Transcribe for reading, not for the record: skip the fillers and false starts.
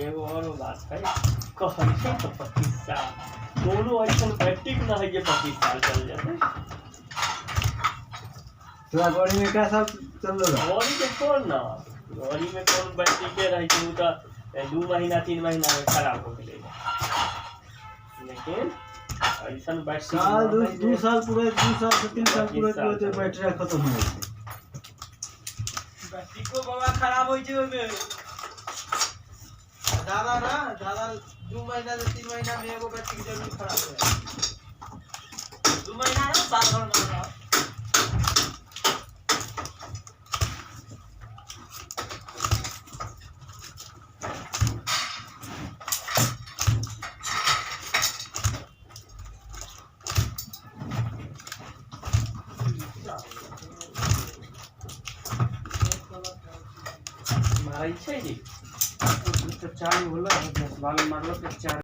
एगो और बात है, कहलिए तो 25 साल दोनों ऐसा बैटिक ना है, ये 25 साल चल जाते। तोरा गाड़ी में क्या सब चल रहा? गाड़ी में कौन ना, गाड़ी में कौन बैटिक के रही थी, तो 2 महीना 3 महीना में खराब हो गए। लेकिन ऐसा बैटिक साल 2 साल पूरे 2 साल से 3 साल पूरे तो बैटरी खत्म हो गई। बैटरी को बाबा खराब हो जे में दादा ना दादा 2 महीना से 3 महीना में एगो बैटरी जरूर खराब हो जाए। 2 महीना ना साल भर में ना मारै छै जी। तो 4 बोला 10 बाल मारलो तो 4